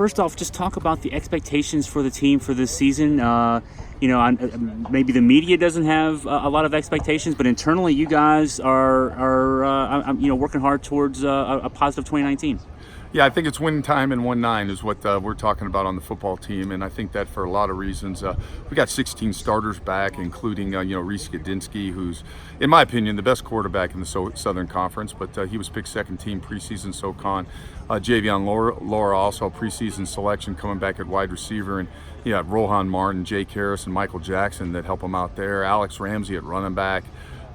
first off, just talk about the expectations for the team for this season. Maybe the media doesn't have a lot of expectations, but internally, you guys are working hard towards a positive 2019. Yeah, I think it's win time and 1-9 is what we're talking about on the football team, and I think that for a lot of reasons. We got 16 starters back, including Reese Gadinsky, who's, in my opinion, the best quarterback in the Southern Conference, but he was picked second team preseason SoCon. Javion Laura, also preseason selection, coming back at wide receiver, and you have Rohan Martin, Jake Harris, and Michael Jackson that help him out there. Alex Ramsey at running back.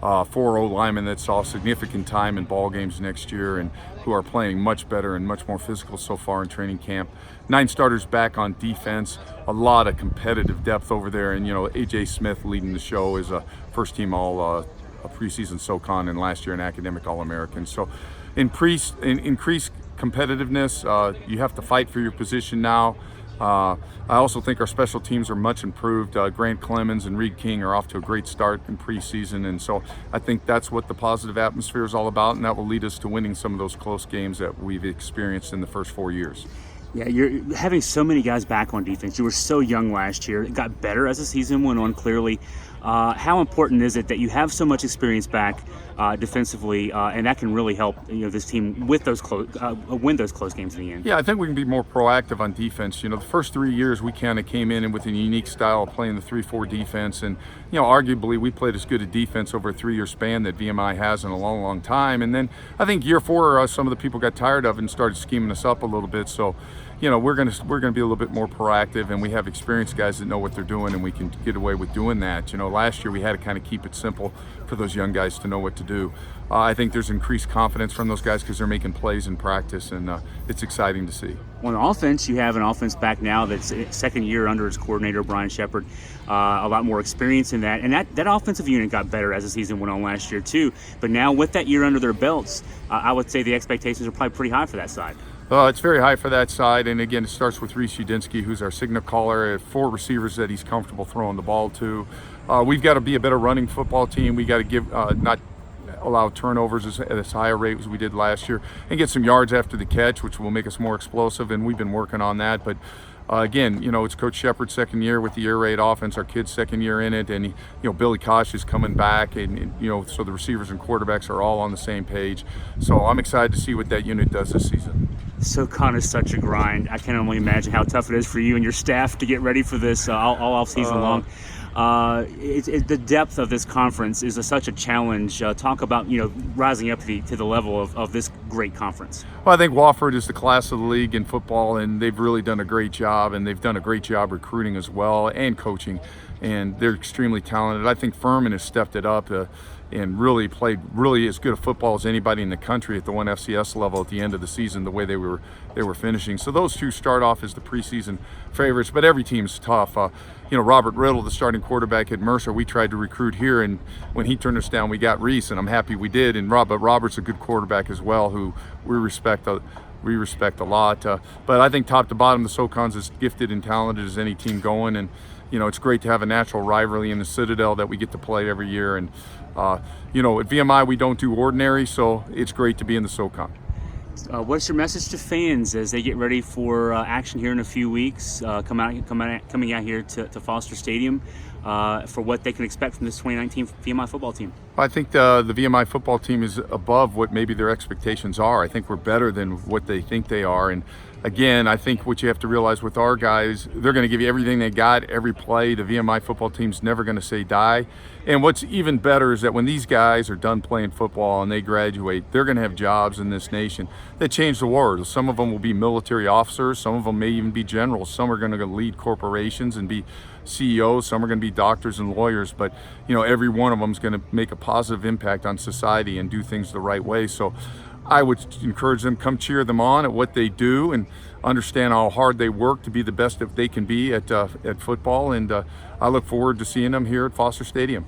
4 O-linemen that saw significant time in ball games next year and who are playing much better and much more physical so far in training camp. 9 starters back on defense, a lot of competitive depth over there, and A.J. Smith leading the show is a first-team all preseason SoCon and last year an academic All-American. So increased competitiveness, you have to fight for your position now. I also think our special teams are much improved. Grant Clemens and Reed King are off to a great start in preseason, and so I think that's what the positive atmosphere is all about, and that will lead us to winning some of those close games that we've experienced in the first 4 years. Yeah, you're having so many guys back on defense. You were so young last year. It got better as the season went on, clearly. How important is it that you have so much experience back defensively, and that can really help this team with those win those close games in the end? Yeah, I think we can be more proactive on defense. The first 3 years we kind of came in with a unique style of playing the 3-4 defense, and arguably we played as good a defense over a 3-year span that VMI has in a long, long time. And then I think year 4, some of the people got tired of it and started scheming us up a little bit. So we're gonna be a little bit more proactive, and we have experienced guys that know what they're doing, and we can get away with doing that. Last year we had to kind of keep it simple for those young guys to know what to do. I think there's increased confidence from those guys because they're making plays in practice, and it's exciting to see. On offense, you have an offense back now that's second year under its coordinator, Brian Shepard. A lot more experience in that. And that offensive unit got better as the season went on last year, too. But now with that year under their belts, I would say the expectations are probably pretty high for that side. It's very high for that side, and again, it starts with Reese Udinsky, who's our signal caller, 4 receivers that he's comfortable throwing the ball to. We've got to be a better running football team. We got to give not allow turnovers at as high a rate as we did last year, and get some yards after the catch, which will make us more explosive, and we've been working on that. But again, it's Coach Shepard's second year with the air raid offense, our kid's second year in it, and Billy Kosh is coming back, and so the receivers and quarterbacks are all on the same page. So I'm excited to see what that unit does this season. SoCon is such a grind. I can only imagine how tough it is for you and your staff to get ready for this all off season long. The depth of this conference is such a challenge. Talk about rising up to the level of this great conference. Well, I think Wofford is the class of the league in football, and they've really done a great job, and they've done a great job recruiting as well and coaching, and they're extremely talented. I think Furman has stepped it up and really played as good a football as anybody in the country at the 1 FCS level at the end of the season, the way they were finishing. So those two start off as the preseason favorites, but every team's tough. Robert Riddle, the starting quarterback at Mercer, we tried to recruit here, and when he turned us down, we got Reese, and I'm happy we did. And Robert's a good quarterback as well, who we respect a lot. But I think top to bottom, the SoCon's as gifted and talented as any team going, and it's great to have a natural rivalry in the Citadel that we get to play every year. And at VMI we don't do ordinary, so it's great to be in the SoCon. What's your message to fans as they get ready for action here in a few weeks, coming out here to Foster Stadium for what they can expect from this 2019 VMI football team? I think the VMI football team is above what maybe their expectations are. I think we're better than what they think they are. And again, I think what you have to realize with our guys, they're going to give you everything they got, every play. The VMI football team's never going to say die. And what's even better is that when these guys are done playing football and they graduate, they're going to have jobs in this nation that change the world. Some of them will be military officers. Some of them may even be generals. Some are going to lead corporations and be CEOs. Some are going to be doctors and lawyers. But, every one of them is going to make a positive impact on society and do things the right way. So I would encourage them, come cheer them on at what they do and understand how hard they work to be the best that they can be at football. And I look forward to seeing them here at Foster Stadium.